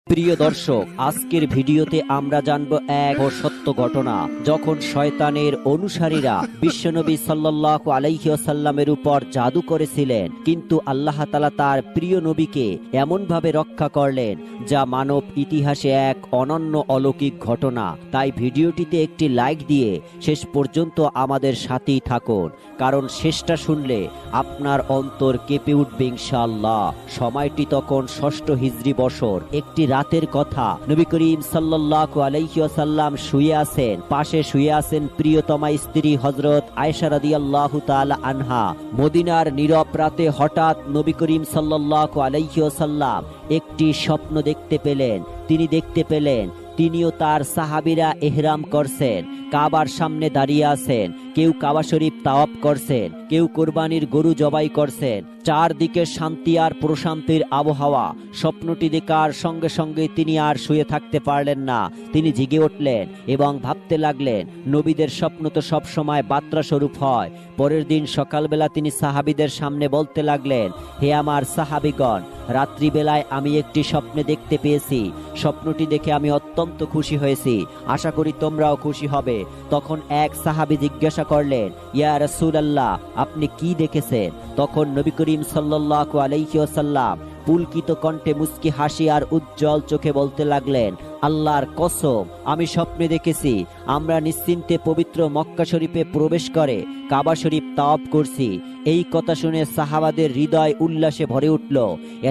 প্রিয় দর্শক, আজকের ভিডিওতে আমরা জানব এক সত্য ঘটনা। যখন শয়তানের অনুসারীরা বিশ্বনবী সাল্লাল্লাহু আলাইহি ওয়াসাল্লামের উপর জাদু করেছিলেন, কিন্তু আল্লাহ তাআলা তার প্রিয় নবীকে এমনভাবে রক্ষা করলেন যা মানব ইতিহাসে এক অনন্য অলৌকিক ঘটনা। তাই ভিডিওটিতে একটি লাইক দিয়ে শেষ পর্যন্ত আমাদের সাথেই থাকুন, কারণ শেষটা শুনলে আপনার অন্তর কেঁপে উঠবে ইনশাআল্লাহ। সময়টি তখন ৬ষ্ঠ হিজরি বছর। একটি রাতের কথা। নবী করিম সাল্লাল্লাহু আলাইহি ওয়াসাল্লাম শুয়ে আছেন। পাশে শুয়ে আছেন প্রিয়তমা স্ত্রী হযরত আয়েশা রাদিয়াল্লাহু তাআলা আনহা। মদিনার নীরব রাতে হঠাৎ নবী করিম সাল্লাল্লাহু আলাইহি ওয়াসাল্লাম একটি স্বপ্ন দেখতে পেলেন। তিনি দেখতে পেলেন তিনিও তার সাহাবীরা ইহরাম করছেন, কাবার সামনে দাঁড়িয়ে আছেন। কেউ কাবা শরীফ তাওয়াফ করছেন, কেউ কোরবানির গরু জবাই করছেন। চারদিকে শান্তি আর প্রশান্তির আবহাওয়া। স্বপ্নটি দেখার সঙ্গে সঙ্গে তিনি আর শুয়ে থাকতে পারলেন না। তিনি জেগে উঠলেন এবং ভাবতে লাগলেন, নবীদের স্বপ্ন তো সবসময় বার্তা স্বরূপ হয়। পরের দিন সকালবেলা তিনি সাহাবীদের সামনে বলতে লাগলেন, হে আমার সাহাবীগণ, রাত্রিবেলায় আমি একটি স্বপ্নে দেখতে পেয়েছি। স্বপ্নটি দেখে আমি অত্যন্ত খুশি হয়েছি। আশা করি তোমরাও খুশি হবে। তখন এক সাহাবী জিজ্ঞাসা করলেন, ইয়া রাসূলুল্লাহ, আপনি কি দেখেছেন? তখন নবী করিম সাল্লাল্লাহু আলাইহি ওয়াসাল্লাম পুলকিত কণ্ঠে মুস্কি হাসি আর উজ্জ্বল চোখে বলতে লাগলেন, আল্লাহর কসম, আমি স্বপ্নে দেখেছি আমরা নিশ্চিন্তে পবিত্র মক্কা শরীফে প্রবেশ করে কাবা শরীফ তাওয়াফ করছি। এই কথা শুনে সাহাবাদের হৃদয় উল্লাসে ভরে উঠল।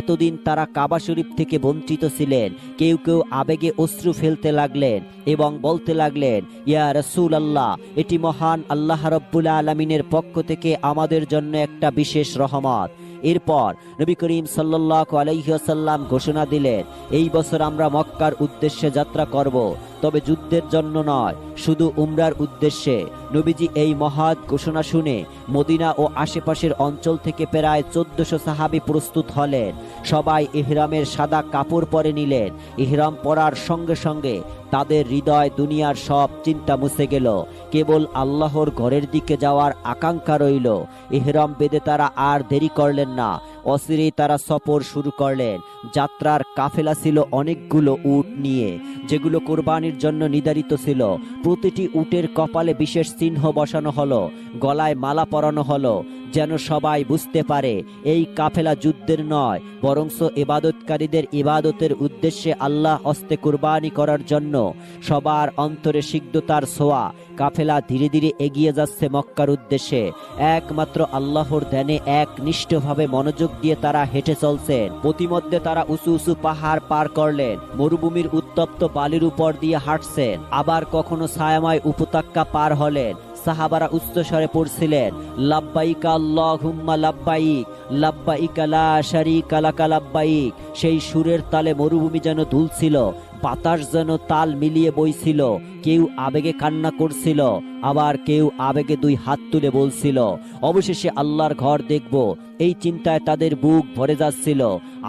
এতদিন তারা কাবা শরীফ থেকে বঞ্চিত ছিলেন। কেউ কেউ আবেগে অশ্রু ফেলতে লাগলেন এবং বলতে লাগলেন, ইয়া রাসূলুল্লাহ, এটি মহান আল্লাহ রাব্বুল আলামিনের পক্ষ থেকে আমাদের জন্য একটা বিশেষ রহমত। এরপর নবী করিম সাল্লাল্লাহু আলাইহি ওয়াসাল্লাম ঘোষণা দিলেন, এই বছর আমরা মক্কার উদ্দেশ্যে যাত্রা করব, তবে যুদ্ধের জন্য নয়, শুধু উমরার উদ্দেশ্যে। নবীজি এই মহৎ ঘোষণা শুনে মদিনা ও আশেপাশের অঞ্চল থেকে প্রায় ১৪০০ সাহাবী প্রস্তুত হলেন। সবাই ইহরামের সাদা কাপড় পরে নিলেন। ইহরাম পরার সঙ্গে সঙ্গে তাদের হৃদয় দুনিয়ার সব চিন্তা মুছে গেল। কেবল আল্লাহর ঘরের দিকে যাওয়ার আকাঙ্ক্ষা রইল। ইহরাম বেঁধে তারা আর দেরি করলেন না। অচিরেই তারা সফর শুরু করলেন। যাত্রার কাফেলা ছিল অনেকগুলো উট নিয়ে, যেগুলো কোরবানির জন্য নির্ধারিত ছিল। প্রতিটি উটের কপালে বিশেষ চিহ্ন বসানো হলো, গলায় মালা পরানো হলো, যেন সবাই বুঝতে পারে এই কাফেলা যুদ্ধের নয়, বরংস ইবাদতকারীদের ইবাদতের উদ্দেশ্যে আল্লাহ হস্তে কুরবানি করার জন্য। সবার অন্তরে সিদ্ধতার ছোঁয়া। কাফেলা ধীরে ধীরে এগিয়ে যাচ্ছে মক্কার উদ্দেশ্যে। একমাত্র আল্লাহর ধ্যানে একনিষ্ঠভাবে মনোযোগ দিয়ে তারা হেঁটে চলছেন। প্রতিমধ্যে তারা উঁচু উঁচু পাহাড় পার করলেন, মরুভূমির উত্তপ্ত বালির উপর দিয়ে হাঁটছেন। আবার কখনো ছায়াময় উপত্যকা পার হলেন। সাহাবারা উচ্চস্বরে পড়ছিলেন, লাব্বাইক আল্লাহুম্মা লাব্বাইক, লাব্বাইক লা শারীকা লাকা লাব্বাইক। সেই সুরের তালে মরুভূমি যেন দুলছিল, বাতাস যেন তাল মিলিয়ে বইছিল। কেউ আবেগে কান্না করছিল, আবার কেউ আবেগে দুই হাত তুলে বলছিল, অবশেষে আল্লাহর ঘর দেখব। এই চিন্তায় তাদের বুক ভরে যাচ্ছিল।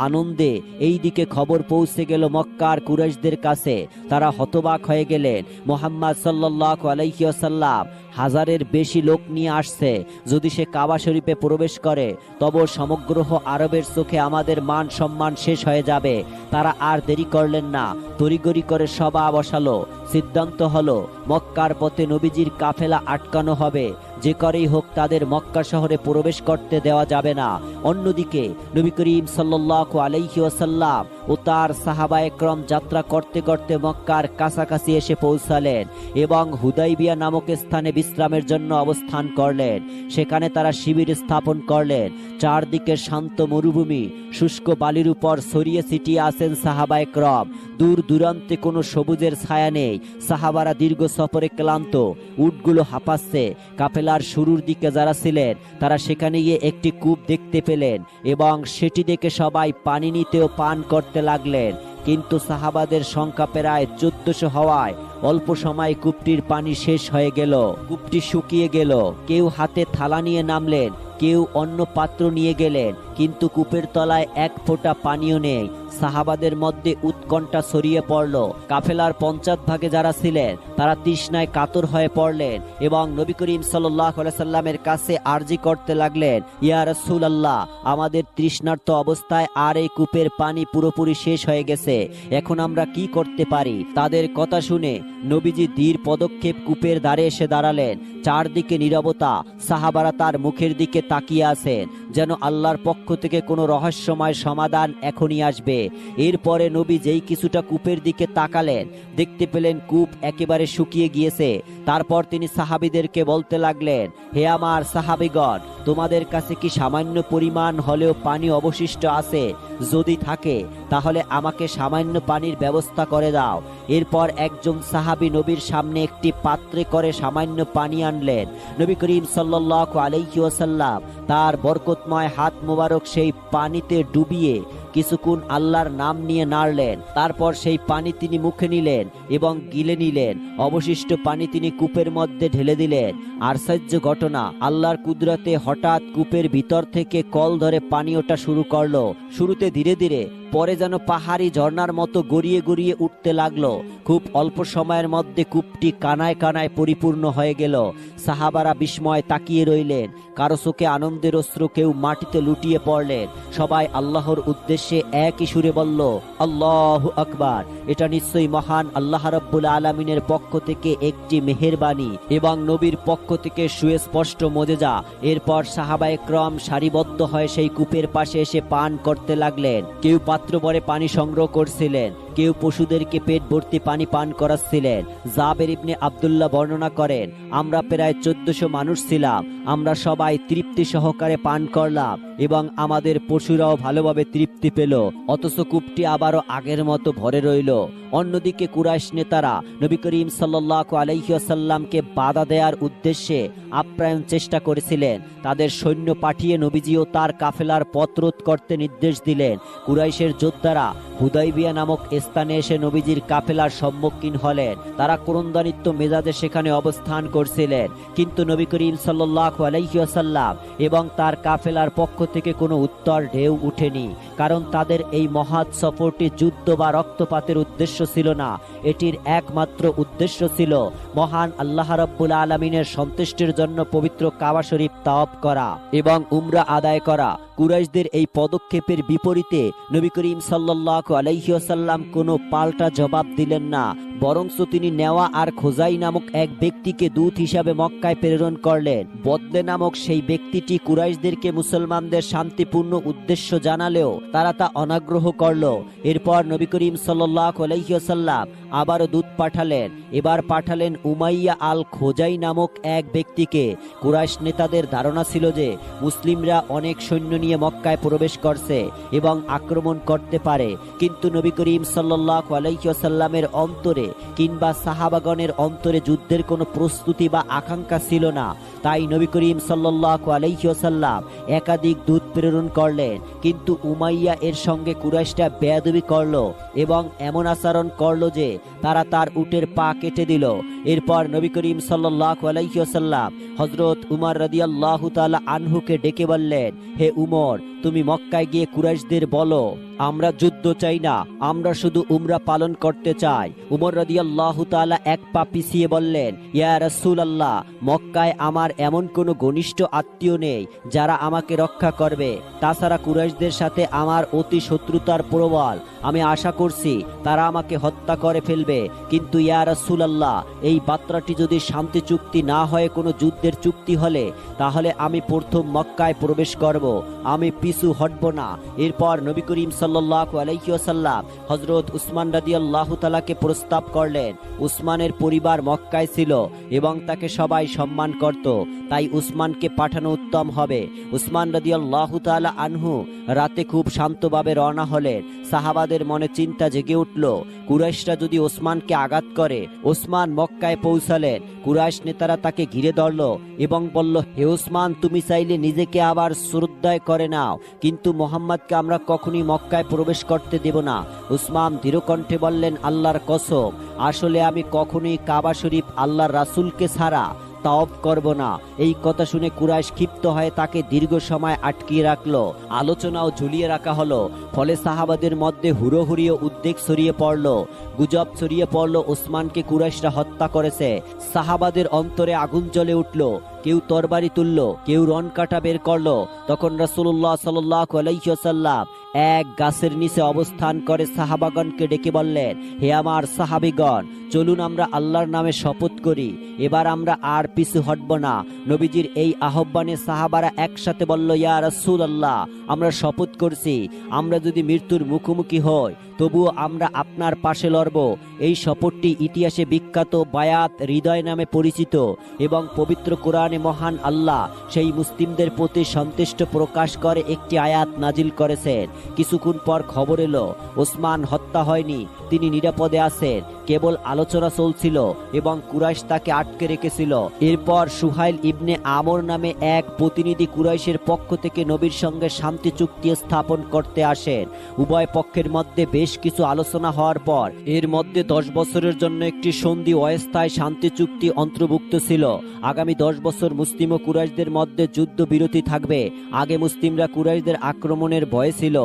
আনন্দে এই দিকে খবর পৌঁছে গেল মক্কার কুরাইশদের কাছে। তারা হতবাক হয়ে গেলেন। মুহাম্মদ সাল্লাল্লাহু আলাইহি ওয়াসাল্লাম হাজারের বেশি লোক নিয়ে আসছে। যদি সে কাবা শরীফে প্রবেশ করে, তবে সমগ্র আরবের চোখে আমাদের মান সম্মান শেষ হয়ে যাবে। তারা আর দেরি করলেন না, তড়িঘড়ি করে সভা বসালো। সিদ্ধান্ত হলো, মক্কার পথে নবীজির কাফেলা আটকানো হবে। যে করেই হোক তাদের মক্কা শহরে প্রবেশ করতে দেওয়া যাবে না। অন্যদিকে নবী করিম সাল্লাল্লাহু আলাইহি ওয়াসাল্লাম ও তার সাহাবায়ে কেরাম যাত্রা করতে করতে মক্কার কাছাকাছি এসে পৌঁছালেন এবং হুদাইবিয়া নামক স্থানে বিশ্রামের জন্য অবস্থান করলেন। সেখানে তারা শিবির স্থাপন করলেন। চারদিকে শান্ত মরুভূমি, শুষ্ক বালির উপর ছড়িয়ে ছিটিয়ে আছেন সাহাবায়ে কেরাম। দূর দূরান্তে কোনো সবুজের ছায়া নেই। সাহাবারা দীর্ঘ সফরে ক্লান্ত, উটগুলো হাঁপাচ্ছে। কাফেলার শুরুর দিকে যারা ছিলেন, তারা সেখানে গিয়ে একটি কূপ দেখতে পেলেন এবং সেটি দেখে সবাই পানি নিতে ও পান করতে লাগলেন। কিন্তু সাহাবাদের সংখ্যা প্রায় ১৪০০ হওয়ায় অল্প সময় কূপটির পানি শেষ হয়ে গেল। কূপটি শুকিয়ে গেল। কেউ হাতে থালা নিয়ে নামলেন, কেউ অন্য পাত্র নিয়ে গেলেন, কিন্তু কূপের তলায় এক ফোঁটা পানিও নেই। সাহাবাদের মধ্যে উৎকণ্ঠা ছড়িয়ে পড়ল। কাফেলার 50 ভাগে যারা ছিলেন তারা তৃষ্ণায় কাতর হয়ে পড়লেন এবং নবী করিম সাল্লাল্লাহু আলাইহি সাল্লামের কাছে আরজি করতে লাগলেন, ইয়া রাসূলুল্লাহ, আমাদের তৃষ্ণার্ত অবস্থায় আর এই কূপের পানি পুরোপুরি শেষ হয়ে গেছে, এখন আমরা কি করতে পারি? তাদের কথা শুনে নবীজি ধীর পদক্ষেপ কূপের ধারে এসে দাঁড়ালেন। চারদিকে নীরবতা, সাহাবারা তার মুখের দিকে তাকিয়ে আছেন, যেন আল্লাহর পক্ষ থেকে কোনো রহস্যময় সমাধান এখনই আসবে। এরপরে নবী যেই কিছুটা কূপের দিকে তাকালেন, দেখতে পেলেন কূপ একেবারে শুকিয়ে গিয়েছে। তারপর তিনি সাহাবীদেরকে বলতে লাগলেন, হে আমার সাহাবীগণ, তোমাদের কাছে কি সামান্য পরিমাণ হলেও পানি অবশিষ্ট আছে? যদি থাকে তাহলে আমাকে সামান্য পানির ব্যবস্থা করে দাও। এরপর একজন সাহাবী নবীর সামনে একটি পাত্রে করে সামান্য পানি আনলেন। নবী করিম সাল্লাল্লাহু আলাইহি ওয়াসাল্লাম তার বরকতময় হাত মোবারক সেই পানিতে ডুবিয়ে কিছুক্ষণ আল্লাহর নাম নিয়ে নাড়লেন। তারপর সেই পানি তিনি মুখে নিলেন এবং গিলে নিলেন। অবশিষ্ট পানি তিনি কূপের মধ্যে ঢেলে দিলেন। আশ্চর্য ঘটনা, আল্লাহর কুদরতে হঠাৎ কূপের ভিতর থেকে কল ধরে পানি ওঠা শুরু করলো। শুরুতে ধীরে ধীরে, পরে যেন পাহাড়ি ঝর্ণার মতো গড়িয়ে গড়িয়ে উঠতে লাগলো। খুব অল্প সময়ের মধ্যে কূপটি কানায় কানায় পরিপূর্ণ হয়ে গেল। সাহাবারা বিস্ময় তাকিয়ে রইলেন, কারো চোখে আনন্দের অশ্রু, কেউ মাটিতে লুটিয়ে পড়লেন। সবাই আল্লাহর উদ্দেশ্যে একই সুরে বলল, আল্লাহু আকবার। এটা নিশ্চয়ই মহান আল্লাহ রাব্বুল আলামিনের পক্ষ থেকে একটি মেহেরবানি এবং নবীর পক্ষ থেকে সুস্পষ্ট মুজিজা। এরপর সাহাবায়ে কেরাম সারিবদ্ধ হয়ে সেই কূপের পাশে এসে পান করতে লাগলেন। কেউ পাত্র ভরে পানি সংগ্রহ করছিলেন, কেউ পশুদেরকে পেট ভর্তি পানি পান করাচ্ছিলেন। জাবের ইবনে আব্দুল্লাহ বর্ণনা করেন, আমরা প্রায় 1400 মানুষ ছিলাম। আমরা সবাই তৃপ্তি সহকারে পান করলাম এবং আমাদের পশুরাও ভালোভাবে তৃপ্তি পেল। অথচ কূপটি আবারও আগের মতো ভরে রইল। অন্যদিকে কুরাইশ নেতারা নবী করিম সাল্লাল্লাহু আলাইহি ওয়াসাল্লামকে বাধা দেওয়ার উদ্দেশ্যে আপ্রাণ চেষ্টা করেছিলেন। তাদের সৈন্য পাঠিয়ে নবীজি ও তার কাফেলার পথ রোধ করতে নির্দেশ দিলেন। কুরাইশের যোদ্ধারা হুদাইবিয়া নামক স্থানে এসে নবীজির কাফেলার সম্মুখীন হলেন। তারা ক্রন্দনিত মেজাজে সেখানে অবস্থান করছিলেন, কিন্তু নবী করিম সাল্লাল্লাহু আলাইহি ওয়াসাল্লাম এবং তার কাফেলার পক্ষ থেকে কোনো উত্তর ঢেউ উঠেনি। কারণ তাদের এই মহৎ সফরটি যুদ্ধ বা রক্তপাতের উদ্দেশ্য ছিল না। এটির একমাত্র উদ্দেশ্য ছিল মহান আল্লাহ রাব্বুল আলামিনের সন্তুষ্টির জন্য পবিত্র কাবা শরীফ তাওয়াফ করা এবং উমরা আদায় করা। কুরাইশদের এই পদক্ষেপের বিপরীতে নবী করিম সাল্লাল্লাহু আলাইহি ওয়াসাল্লাম কোনো পাল্টা জবাব দিলেন না, বরঞ্চ তিনি নেওয়া আর খোজাই নামক এক ব্যক্তিকে দূত হিসাবে মক্কায় প্রেরণ করলেন। বদলে নামক সেই ব্যক্তিটি কুরাইশদেরকে মুসলমানদের শান্তিপূর্ণ উদ্দেশ্য জানালেও তারা তা অনাগ্রহ করল। এরপর নবী করিম সাল্লাল্লাহু আলাইহি ওয়াসাল্লাম আবারও দূত পাঠালেন। এবার পাঠালেন উমাইয়া আল খোজাই নামক এক ব্যক্তিকে। কুরাইশ নেতাদের ধারণা ছিল যে মুসলিমরা অনেক সৈন্য নিয়ে মক্কায় প্রবেশ করছে এবং আক্রমণ করতে পারে, কিন্তু নবী করিম সাল্লাল্লাহু আলাইহি ওয়াসাল্লামের অন্তরে কিংবা সাহাবাগণের অন্তরে যুদ্ধের কোনো প্রস্তুতি বা আকাঙ্ক্ষা ছিল না। তাই নবী করিম সাল্লাল্লাহু আলাইহি ওয়াসাল্লাম একাধিক দূত প্রেরণ করলেন, কিন্তু উমাইয়া এর সঙ্গে কুরাইশরা বেয়াদবি করলো এবং এমন আচরণ করলো যে তারা তার উটের পা কেটে দিল। এরপর নবী করিম সাল্লাল্লাহু আলাইহি ওয়াসাল্লাম হযরত উমর রাদিয়াল্লাহু তাআলা আনহুকে ডেকে বললেন, হে উমর, তুমি মক্কায় গিয়ে কুরাইশদের বলো আমরা যুদ্ধ চাই না, আমরা শুধু উমরা পালন করতে চাই। উমর রাদিয়াল্লাহু তাআলা এক পা পিছিয়ে বললেন, ইয়া রাসূলুল্লাহ, মক্কায় আমার এমন কোনো ঘনিষ্ঠ আত্মীয় নেই যারা আমাকে রক্ষা করবে। তাছাড়া কুরাইশদের সাথে আমার অতি শত্রুতার প্রবল। আমি আশা করছি তারা আমাকে হত্যা করে ফেলবে, কিন্তু ইয়া রাসূলুল্লাহ, এই বার্তাটি যদি শান্তি চুক্তি না হয় কোনো যুদ্ধের চুক্তি হলে তাহলে আমি প্রথম মক্কায় প্রবেশ করব, আমি পিছু হটব না। এরপর নবী করিম সাল্লাল্লাহু আলাইহি ওয়াসাল্লাম হযরত উসমান রাদিয়াল্লাহু তাআলাকে প্রস্তাব করলেন। উসমানের পরিবার মক্কায় ছিল এবং তাকে সবাই সম্মান করত, তাই উসমানকে পাঠানো উত্তম হবে। উসমান রাদিয়াল্লাহু তাআলা আনহু রাতে খুব শান্তভাবে রওনা হলেন। সাহাবাদের মনে চিন্তা জেগে উঠল, কুরাইশরা যদি ওসমানকে আঘাত করে। ওসমান মক্কায় পৌঁছালেন। কুরাইশ নেতারা তাকে ঘিরে ধরল এবং বলল, হে ওসমান, তুমি চাইলে নিজেকে আবার শ্রদ্ধায় করে নাও, কিন্তু মোহাম্মদকে আমরা কখনই মক্কায় প্রবেশ করতে দেব না। উসমান দৃঢ়কণ্ঠে বললেন, আল্লাহর কসম, আসলে আমি কখনোই কাবা শরীফ আল্লাহর রাসূলকে ছাড়া তাওয়াফ করব না। এই কথা শুনে কুরাইশ ক্ষিপ্ত হয়ে তাকে দীর্ঘ সময় আটকিয়ে রাখলো। আলোচনাও ঝুলিয়ে রাখা হলো। ফলে সাহাবাদের মধ্যে হুড়োহুড়ি ও উদ্বেগ ছড়িয়ে পড়ল। গুজব ছড়িয়ে পড়ল ওসমানকে কুরাইশরা হত্যা করেছে। সাহাবাদের অন্তরে আগুন জ্বলে উঠল। কেউ তরবারি তুলল, কেউ রণ কাটা বের করলো। তখন রাসূলুল্লাহ সাল্লাল্লাহু আলাইহি ওয়াসাল্লাম এক গাছের নিচে অবস্থান করে সাহাবাগণকে ডেকে বললেন, হে আমার সাহাবীগণ, চলুন আমরা আল্লাহর নামে শপথ করি, এবার আমরা আর পিছু হটব না। নবীজির এই আহ্বানে সাহাবারা একসাথে বলল, ইয়া রাসূলুল্লাহ, আমরা শপথ করছি, আমরা যদি মৃত্যুর মুখোমুখি হই তবুও আমরা আপনার পাশে লড়ব। এই শপথটি ইতিহাসে বিখ্যাত বায়াত হৃদয় নামে পরিচিত এবং পবিত্র কোরআনে মহান আল্লাহ সেই মুসলিমদের প্রতি সন্তুষ্ট প্রকাশ করে একটি আয়াত নাজিল করেছেন। কিছুক্ষণ পর খবর এলো ওসমান হত্যা হয়নি, তিনি নিরাপদে আছেন। কেবল আলোচনা চলছিল এবং কুরাইশ তাকে আটকে রেখেছিল। এরপর সুহাইল ইবনে আমর নামে এক প্রতিনিধি কুরাইশের পক্ষ থেকে নবীর সঙ্গে শান্তি চুক্তি স্থাপন করতে আসেন। উভয় পক্ষের মধ্যে বেশ কিছু আলোচনা হওয়ার পর এর মধ্যে 10 বছরের জন্য একটি সন্ধি অস্থায়ী শান্তি চুক্তি অন্তর্ভুক্ত ছিল। আগামী 10 বছর মুসলিম ও কুরাইশদের মধ্যে যুদ্ধ বিরতি থাকবে। আগে মুসলিমরা কুরাইশদের আক্রমণের ভয়ে ছিল,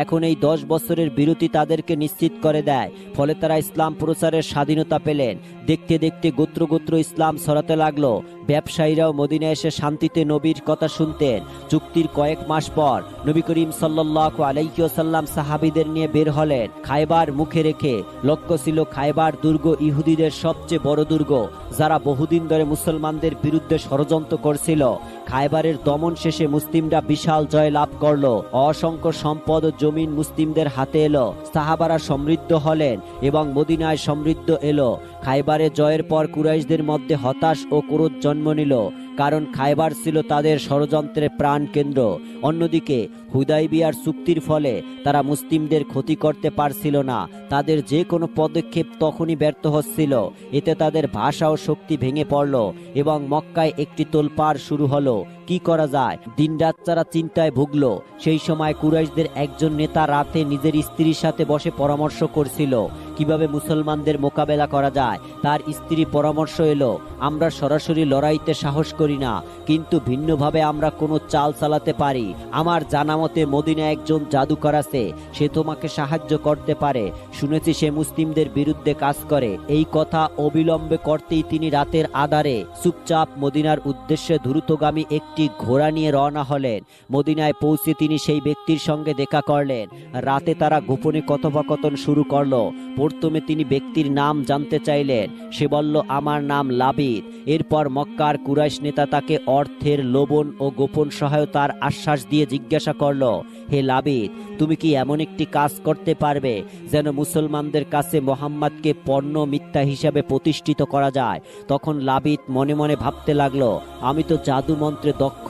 এখন এই 10 বছরের বিরতি তাদেরকে নিশ্চিত করে দেয়। ফলে তারা ইসলাম প্রচারের স্বাধীনতা পেলেন। দেখতে দেখতে গোত্র গোত্র ইসলাম ছড়াতে লাগলো। ব্যবসায়ীরাও মদিনায় এসে শান্তিতে নবীর কথা শুনতেন। চুক্তির কয়েক মাস পর নবী করিম সাল্লাল্লাহু আলাইহি ওয়াসাল্লাম সাহাবীদের নিয়ে বের হলেন খায়বার মুখে রেখে। লক্ষ্য ছিল খায়বার দুর্গ ইহুদিদের সবচেয়ে বড় দুর্গ, যারা বহুদিন ধরে মুসলমানদের বিরুদ্ধে ষড়যন্ত্র করছিল। খায়বারের দমন শেষে মুসলিমরা বিশাল জয় লাভ করলো। অসংখ্য সম্পদ ও জমিন মুসলিমদের হাতে এলো। সাহাবারা সমৃদ্ধ হলেন এবং মদিনায় সমৃদ্ধ এলো। খায়বারে জয়ের পর কুরাইশদের মধ্যে হতাশ ও ক্রোধ জন্ম নিল, কারণ খায়বার ছিল তাদের ষড়যন্ত্রের প্রাণ কেন্দ্র। অন্যদিকে হুদাইবিয়ার চুক্তির ফলে তারা মুসলিমদের ক্ষতি করতে পারছিল না। তাদের যে কোনো পদক্ষেপ তখনই ব্যর্থ হচ্ছিল। এতে তাদের ভাষা ও শক্তি ভেঙে পড়ল এবং মক্কায় একটি তোলপাড় শুরু হলো। কি করা যায়, দিনরাত তারা চিন্তায় ভুগল। সেই সময় কুরাইশদের একজন নেতা রাতে নিজের স্ত্রীর সাথে বসে পরামর্শ করছিল কিভাবে মুসলমানদের মোকাবেলা করা যায়। তার স্ত্রী পরামর্শ এলো, আমরা সরাসরি লড়াইতে সাহস করি না, কিন্তু ভিন্নভাবে আমরা কোনো চাল চালাতে পারি। আমার জানা মতে মদিনায় একজন জাদুকর আছে, সে তোমাকে সাহায্য করতে পারে। শুনেছি সে মুসলিমদের বিরুদ্ধে কাজ করে। এই কথা অবিলম্বে করতেই তিনি রাতের আধারে চুপচাপ মদিনার উদ্দেশ্যে দ্রুতগামী একটি ঘোড়া নিয়ে রওনা হলেন। মদিনায় পৌঁছে তিনি সেই ব্যক্তির সঙ্গে দেখা করলেন। রাতে তারা গোপনে কথোপকথন শুরু করলো। প্রথমে তিনি ব্যক্তির নাম জানতে চাইলেন। সে বলল, আমার নাম লাবিদ। এরপর মক্কার কুরাইশ নেতা তাকে অর্থের, লবণ ও গোপন সহায়তার আশ্বাস দিয়ে জিজ্ঞাসা করল, হে লাবিদ, তুমি কি এমন একটি কাজ করতে পারবে যেন মুসলমানদের কাছে মোহাম্মদকে পণ্য মিথ্যা হিসাবে প্রতিষ্ঠিত করা যায়? তখন লাবিদ মনে মনে ভাবতে লাগলো, আমি তো জাদু মন্ত্রে দক্ষ,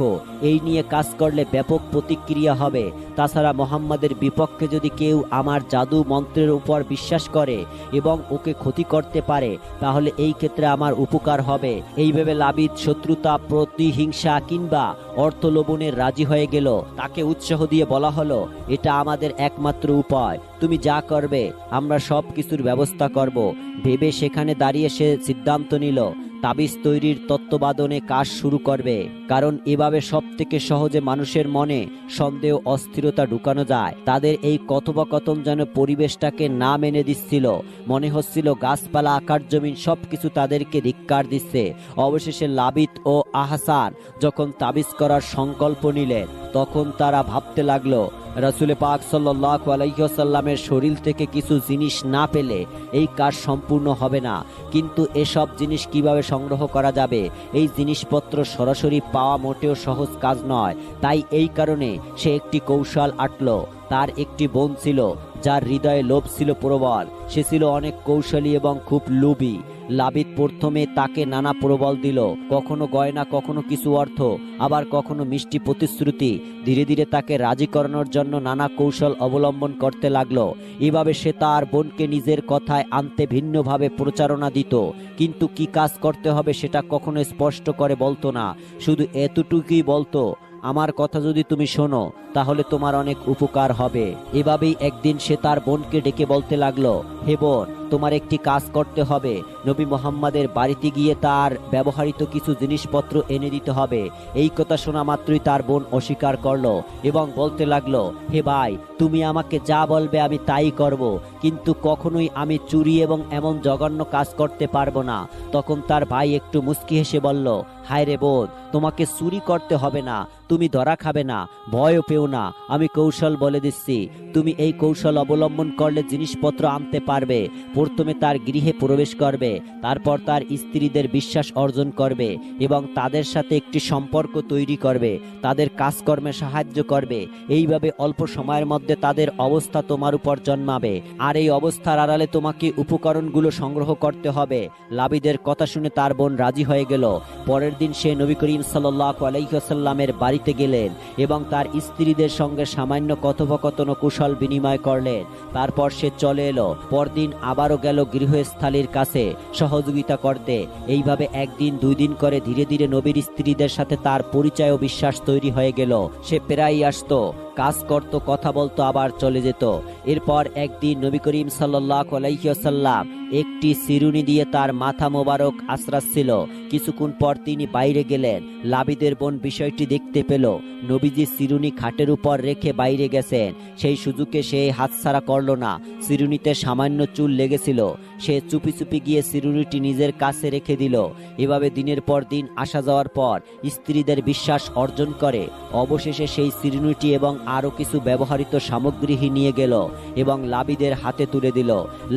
এই নিয়ে কাজ করলে ব্যাপক প্রতিক্রিয়া হবে। তাছাড়া মোহাম্মদের বিপক্ষে যদি কেউ আমার জাদু মন্ত্রের উপর বিশ্বাস করে এবং ওকে ক্ষতি করতে পারে, তাহলে এই ক্ষেত্রে আমার উপকার হবে। এই ভেবে লাবিদ শত্রুতা, প্রতিহিংসা কিংবা অর্থ লোভনের রাজি হয়ে গেল। তাকে উৎসাহ দিয়ে বলা হলো, এটা আমাদের একমাত্র উপায়, তুমি যা করবে আমরা সব কিছুর ব্যবস্থা করব। ভেবে সেখানে দাঁড়িয়ে সে সিদ্ধান্ত নিল তাবিজ তৈরির তত্ত্বাবধানে কাজ শুরু করবে, কারণ এভাবে সব থেকে সহজে মানুষের মনে সন্দেহ, অস্থিরতা ঢুকানো যায়। তাদের এই কথোপকথন যেন পরিবেশটাকে না মেনে দিচ্ছিল। মনে হচ্ছিল গাছপালা, আকাশ জমিন সবকিছু তাদেরকে ধিক্কার দিচ্ছে। অবশেষে লাবিদ ও আহসান যখন তাবিজ করার সংকল্প নিলেন, তখন তারা ভাবতে লাগলো, রাসূল পাক সাল্লাল্লাহু আলাইহি ওয়াসাল্লামের শরীর থেকে কিছু জিনিস না পেলে এই কাজ সম্পূর্ণ হবে না। কিন্তু এসব জিনিস কিভাবে সংগ্রহ করা যাবে? এই জিনিসপত্র সরাসরি পাওয়া মোটেও সহজ কাজ নয়। তাই এই কারণে সে একটি কৌশল আঁটল। তার একটি বোন ছিল যার হৃদয়ে লোভ ছিল প্রবল। সে ছিল অনেক কৌশলী এবং খুব লোভী। লাবিদ প্রথমে তাকে নানা প্রবল দিল, কখনো গয়না, কখনো কিছু অর্থ, আবার কখনো মিষ্টি প্রতিশ্রুতি। ধীরে ধীরে তাকে রাজি করানোর জন্য নানা কৌশল অবলম্বন করতে লাগলো। এভাবে সে তার বোনকে নিজের কথায় আনতে ভিন্নভাবে প্রচারণা দিত, কিন্তু কি কাজ করতে হবে সেটা কখনো স্পষ্ট করে বলতো না। শুধু এতটুকুই বলতো, আমার কথা যদি তুমি শোনো তাহলে তোমার অনেক উপকার হবে। এভাবেই একদিন সে তার বোনকে ডেকে বলতে লাগলো, হে বোন, তোমার একটি কাজ করতে হবে, নবী মুহাম্মাদের বাড়িতে গিয়ে তার ব্যবহৃত কিছু জিনিসপত্র এনে দিতে হবে। এই কথা শোনা মাত্রই তার বোন অস্বীকার করলো এবং বলতে লাগলো, হে ভাই, তুমি আমাকে যা বলবে আমি তাই করব, কিন্তু কখনোই আমি চুরি এবং এমন জঘন্য কাজ করতে পারবো না। তখন তার ভাই একটু মুচকি হেসে বলল, হায় রে বোন, তোমাকে চুরি করতে হবে না, তুমি ধরা খাবে না, ভয়ও পেও না। আমি কৌশল বলে দিচ্ছি, তুমি এই কৌশল অবলম্বন করলে জিনিসপত্র আনতে পারবে। প্রথমে তার গৃহে প্রবেশ করবে, তারপর তার স্ত্রীদের বিশ্বাস অর্জন করবে এবং তাদের সাথে একটি সম্পর্ক তৈরি করবে, তাদের কাজকর্মে সাহায্য করবে। এইভাবে অল্প সময়ের মধ্যে তাদের অবস্থা তোমার উপর জন্মাবে। আর এই অবস্থার আড়ালে তোমাকে উপকরণগুলো সংগ্রহ করতে হবে। লাবিদের কথা শুনে তার বোন রাজি হয়ে গেল। পরের দিন সে নবী করিম সাল্লাল্লাহু আলাইহি ওয়াসাল্লামের বাড়িতে গেলেন এবং তার স্ত্রীদের সঙ্গে সামান্য কথোপকথন ও কুশল বিনিময় করলেন। তারপর সে চলে এলো। পরদিন আবারও গেল গৃহস্থালীর কাছে সহযোগিতা করতে। এইভাবে একদিন দুই দিন করে ধীরে ধীরে নবীর স্ত্রীদের সাথে তার পরিচয় ও বিশ্বাস তৈরি হয়ে গেল। সে প্রায়ই আসতো, কাজ করত, কথা বলতো, আবার চলে যেত। এরপর একদিন নবী করিম সাল্লাল্লাহু আলাইহি ওয়াসাল্লাম একটি চিরুনি দিয়ে তার মাথা মোবারক আঁচড়াচ্ছিল। কিছুক্ষণ পর তিনি বাইরে গেলেন। লাবিদের বোন বিষয়টি দেখতে পেল। নবীজি চিরুনি খাটের উপর রেখে বাইরে গেছেন। সেই সুযোগে সে হাতছাড়া করল না। চিরুনিতে সামান্য চুল লেগেছিল। সে চুপি চুপি গিয়ে চিরুনিটি নিজের কাছে রেখে দিল। এভাবে দিনের পর দিন আসা যাওয়ার পর স্ত্রীদের বিশ্বাস অর্জন করে। অবশেষে সেই চিরুনিটি এবং আরো কিছু ব্যবহৃত সামগ্রী নিয়ে গেল এবং লাবিদের হাতে তুলে দিল।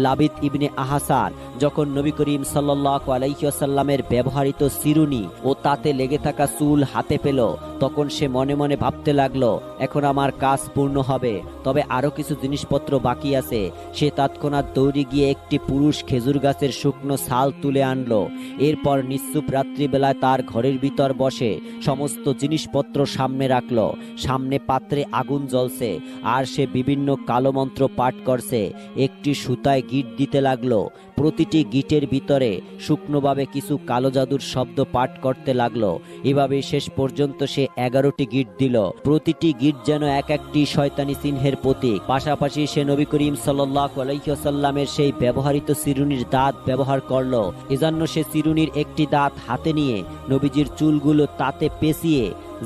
লাবিদ ইবনে আহাসান যখন নবী করিম সাল্লাল্লাহু আলাইহি ওয়াসাল্লামের ব্যবহৃত চিরুনি ও তাতে লেগে থাকা চুল হাতে পেল, তখন সে মনে মনে ভাবতে লাগলো, এখন আমার কাজ পূর্ণ হবে, তবে আরো কিছু জিনিসপত্র বাকি আছে। সে তৎক্ষণাৎ দৌড়ে গিয়ে একটি পুরুষ খেজুর গাছের শুকনো ছাল তুলে আনলো। এরপর নিশ্চুপ রাত্রিবেলায় তার ঘরের ভিতর বসে সমস্ত জিনিসপত্র সামনে রাখলো। সামনে পাত্রে আগুন জ্বলছে আর সে বিভিন্ন কালো মন্ত্র পাঠ করছে। একটি সুতায় গিট দিতে লাগলো। প্রতিটি গিটের ভিতরে শুকনোভাবে কিছু কালো জাদুর শব্দ পাঠ করতে লাগলো। এভাবে শেষ পর্যন্ত সে 11টি গিট দিল। প্রতিটি গিট যেন এক একটি শয়তানি চিহ্নের প্রতীক। পাশাপাশি সে নবী করিম সাল্লাল্লাহু আলাইহি ওয়াসাল্লামের সেই ব্যবহৃত চিরুনির দাঁত ব্যবহার করলো। এজন্য সে চিরুনির একটি দাঁত হাতে নিয়ে নবীজির চুলগুলো তাতে পেঁচিয়ে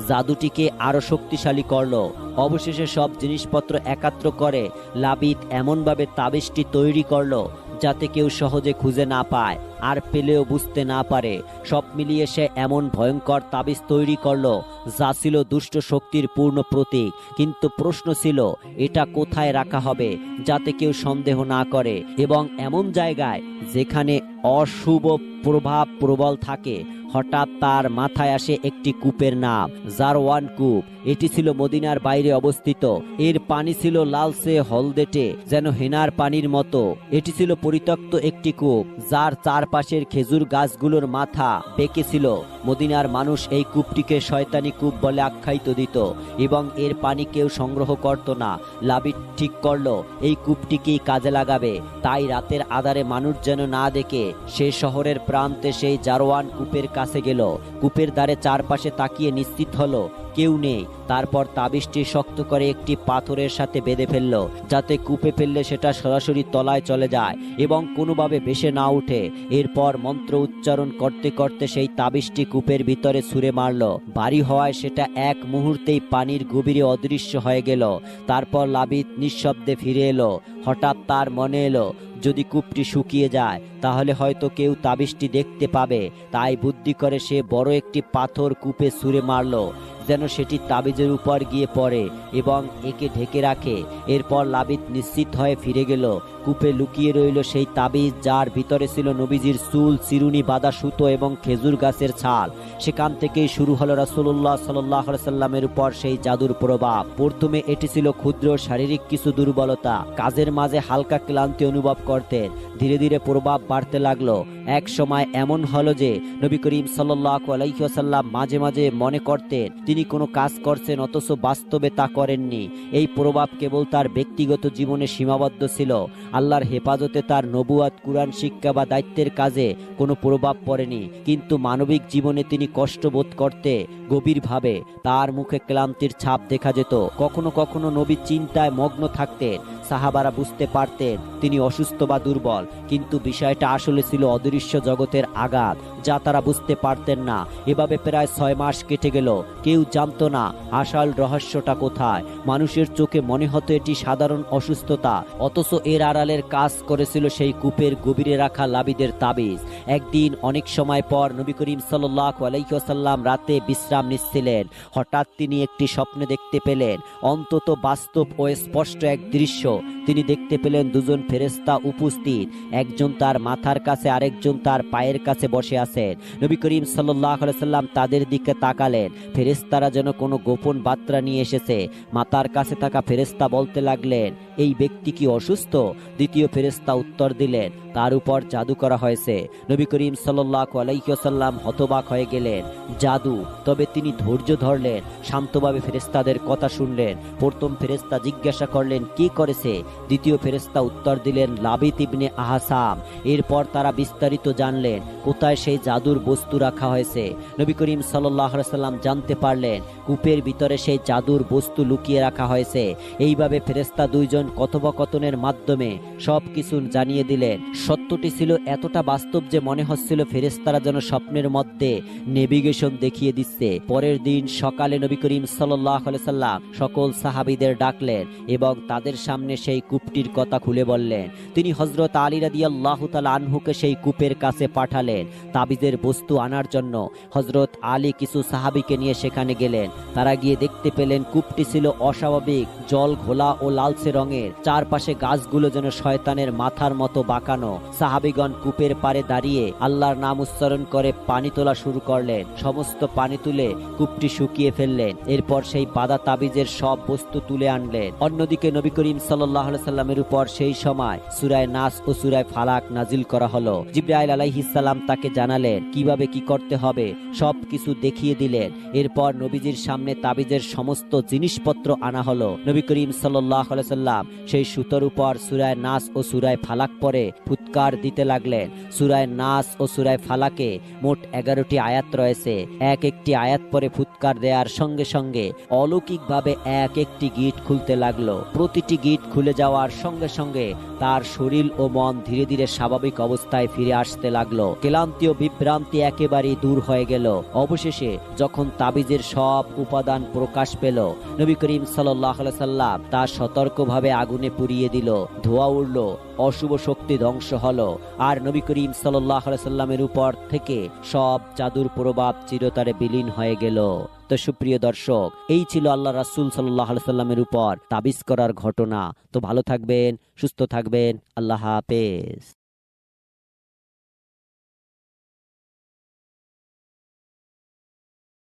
জাদুটিকে আরো শক্তিশালী করলো। অবশেষে সব জিনিসপত্র একাত্র করে লাবিদ এমনভাবে তাবিজটি তৈরি করলো যাতে কেউ সহজে খুঁজে না পায়, আর পেলেও বুঝতে না পারে। সব মিলিয়ে সে এমন ভয়ঙ্কর তাবিজ তৈরি করলো যা ছিল দুষ্ট শক্তির পূর্ণ প্রতীক। কিন্তু প্রশ্ন ছিল, এটা কোথায় রাখা হবে যাতে কেউ সন্দেহ না করে এবং এমন জায়গায় যেখানে অশুভ প্রভাব প্রবল থাকে। হঠাৎ তার মাথায় আসে একটি কূপের নাম, জারওয়ান কূপ। এটি ছিল মদিনার বাইরে অবস্থিত। এর পানি ছিল লালচে হলদেটে, যেন হেনার পানির মতো। এটি ছিল পরিত্যক্ত একটি কূপ, যার চারপাশের খেজুর গাছগুলোর মাথা বেঁকে ছিল। মদিনার মানুষ এই কূপটিকে শয়তানি কূপ বলে আখ্যায়িত দিত এবং এর পানি কেউ সংগ্রহ করত না। লাবিদ ঠিক করলো এই কূপটিকেই কাজে লাগাবে। তাই রাতের আধারে মানুষ যেন না দেখে সে শহরের প্রান্তে সেই জারওয়ান কূপের কাছে গেল। কূপের দ্বারে চারপাশে তাকিয়ে নিশ্চিত হলো কেউ নেই। তারপর তাবিজটি শক্ত করে একটি পাথরের সাথে বেঁধে ফেলল, যাতে কূপে ফেললে সেটা সরাসরি তলায় চলে যায় এবং কোনোভাবে ভেসে না উঠে। এরপর মন্ত্র উচ্চারণ করতে করতে সেই তাবিজটি কূপের ভিতরে ছুঁড়ে মারল। ভারী হওয়ায় সেটা এক মুহূর্তেই পানির গভীরে অদৃশ্য হয়ে গেল। তারপর লাবিদ নিঃশব্দে ফিরে এলো। হঠাৎ তার মনে এলো, যদি কূপটি শুকিয়ে যায় তাহলে হয়তো কেউ তাবিজটি দেখতে পাবে। তাই বুদ্ধি করে সে বড় একটি পাথর কূপে ছুঁড়ে মারল, যেন সেটি তাবিজের উপর গিয়ে পড়ে এবং একে ঢেকে রাখে। এরপর লাবিদ নিশ্চিত হয়ে ফিরে গেল। কূপে লুকিয়ে রইল সেই তাবিজ, যার ভিতরে ছিল নবীজির চুল, চিরুনি, বাঁধা সুতো এবং খেজুর গাছের ছাল। সেখান থেকেই শুরু হলো রাসূলুল্লাহ সাল্লাল্লাহু আলাইহি সাল্লামের উপর সেই জাদুর প্রভাব। প্রথমে এটি ছিল ক্ষুদ্র শারীরিক কিছু দুর্বলতা, কাজের মাঝে হালকা ক্লান্তি অনুভব করতেন। ধীরে ধীরে প্রভাব বাড়তে লাগলো। এক সময় এমন হলো যে নবী করিম সাল্লাল্লাহু আলাইহি ওয়াসাল্লাম মাঝে মাঝে মনে করতেন তিনি কোনো কাজ করছেন অথচ বাস্তবে তা করেননি। এই প্রভাব কেবল তার ব্যক্তিগত জীবনে সীমাবদ্ধ ছিল। আল্লাহর হেফাজতে তার নবুয়াত, কুরআন শিক্ষা বা দায়িত্বের কাজে কোনো প্রভাব পড়েনি, কিন্তু মানবিক জীবনে তিনি কষ্ট বোধ করতে গভীরভাবে। তার মুখে ক্লান্তির ছাপ দেখা যেত। কখনো কখনো নবী চিন্তায় মগ্ন থাকতেন। সাহাবারা বুঝতে পারতেন তিনি অসুস্থ বা দুর্বল, কিন্তু বিষয়টা আসলে ছিল অদৃশ্য জগতের আঘাত, যা তারা বুঝতে পারতেন না। এভাবে প্রায় 6 মাস কেটে গেল। কেউ জানতো না আসল রহস্যটা কোথায়। মানুষের চোখে মনে হতো এটি সাধারণ অসুস্থতা, অথচ এর আড়ালের কাজ করেছিল সেই কূপের গভীরে রাখা লাবিদের তাবিজ। একদিন অনেক সময় পর নবী করিম সাল্লাল্লাহু আলাইহি ওয়াসাল্লাম রাতে বিশ্রাম নিচ্ছিলেন। হঠাৎ তিনি একটি স্বপ্ন দেখতে পেলেন, অন্তত বাস্তব ও স্পষ্ট এক দৃশ্য। তিনি দেখতে পেলেন দুজন ফেরেশতা উপস্থিত, একজন তার মাথার কাছে, আরেকজন তার পায়ের কাছে বসে আছেন। নবী করিম সাল্লাল্লাহু আলাইহি ওয়াসাল্লাম তাদের দিকে তাকালেন। ফেরেশতারা যেন কোনো গোপন বার্তা নিয়ে এসেছে। মাথার কাছে থাকা ফেরেশতা বলতে লাগলেন, এই ব্যক্তি কি অসুস্থ? দ্বিতীয় ফেরেশতা উত্তর দিলেন, তার উপর জাদু করা হয়েছে। নবী করিম সাল্লাল্লাহু আলাইহি ওয়াসাল্লাম হতবাক হয়ে গেলেন। জাদু? তবে তিনি ধৈর্য ধরলেন, শান্তভাবে ফেরেশতাদের কথা শুনলেন। প্রথম ফেরেশতা জিজ্ঞাসা করলেন, কি করেছে? দ্বিতীয় ফেরেশতা উত্তর দিলেন, লাবিত ইবনে আহসাম। এরপর তারা বিস্তারিত জানলেন কোথায় সেই জাদুর বস্তু রাখা হয়েছে। নবী করিম সাল্লাল্লাহু আলাইহি ওয়াসাল্লাম জানতে পারলেন কূপের ভিতরে সেই জাদুর বস্তু লুকিয়ে রাখা হয়েছে। এইভাবে ফেরেশতা দুইজন কথোপকথনের মাধ্যমে সবকিছু জানিয়ে দিলেন। সত্যটি ছিল এতটা বাস্তব যে মনে হচ্ছিল ফেরেশতারা যেন স্বপ্নের মধ্যে নেভিগেশন দেখিয়ে দিচ্ছে। পরের দিন সকালে নবী করিম সাল্লাল্লাহু আলাইহি ওয়াসাল্লাম সকল সাহাবীদের ডাকলেন এবং তাদের সামনে সেই কূপটির কথা খুলে বললেন। তিনি হযরত আলী রাদিয়াল্লাহু তাআলা আনহুকে সেই কূপের কাছে পাঠালেন তাবিজের বস্তু আনার জন্য। হযরত আলী কিছু সাহাবীকে নিয়ে সেখানে গেলেন। তারা গিয়ে দেখতে পেলেন কূপটি ছিল অস্বাভাবিক, জল ঘোলা ও লালচে রঙের। চারপাশে গাছগুলো যেন শয়তানের মাথার মতো বাঁকানো। সাহাবীগণ কূপের পাড়ে দাঁড়িয়ে আল্লাহর নাম উচ্চারণ করে পানি তোলা শুরু করলেন। সমস্ত পানি তুলে কূপটি শুকিয়ে ফেললেন। এরপর সেই বাঁধা তাবিজের সব বস্তু তুলে আনলেন। অন্যদিকে নবী করিম সাল্লাল্লাহু আলাইহি সাল্লামের উপর সেই সময় সূরা নাস ও সূরা ফালাক নাজিল করা হলো। জিবরাইল আলাইহিস সালাম তাকে জানালেন কিভাবে কি করতে হবে, সবকিছু দেখিয়ে দিলেন। এরপর নবীজির সামনে তাবিজের সমস্ত জিনিসপত্র আনা হলো। নবী করিম সাল্লাল্লাহু আলাইহি সাল্লাম সেই সুতোর উপর সূরা নাস ও সূরা ফালাক পড়ে ফুৎকার দিতে লাগলেন। সূরা নাস ও সূরা ফালাকে মোট 11টি আয়াত রয়েছে। এক একটি আয়াত পরে ফুৎকার দেওয়ার সঙ্গে সঙ্গে অলৌকিকভাবে এক একটি গিট খুলতে লাগলো। প্রতিটি গিট খুলে যাওয়ার সঙ্গে সঙ্গে তার শরীর ও মন ধীরে ধীরে স্বাভাবিক অবস্থায় ফিরে আসতে লাগলো। ক্লান্তি ও বিভ্রান্তি একেবারেই দূর হয়ে গেল। অবশেষে যখন তাবিজের সব উপাদান প্রকাশ পেল, নবী করিম সাল্লাল্লাহু আলাইহি সাল্লাম তা সতর্কভাবে আগুনে পুড়িয়ে দিল। ধোঁয়া উঠল, অশুভ শক্তি ধ্বংস হলো, আর নবী করিম সাল্লাল্লাহু আলাইহি সাল্লামের উপর থেকে সব জাদুর প্রভাব চিরতরে বিলীন হয়ে গেল। তো সুপ্রিয় দর্শক, এই ছিল আল্লাহ রাসূল সাল্লাল্লাহু আলাইহি সাল্লামের উপর তাবিজ করার ঘটনা। তো ভালো থাকবেন, সুস্থ থাকবেন। আল্লাহ হাফেজ।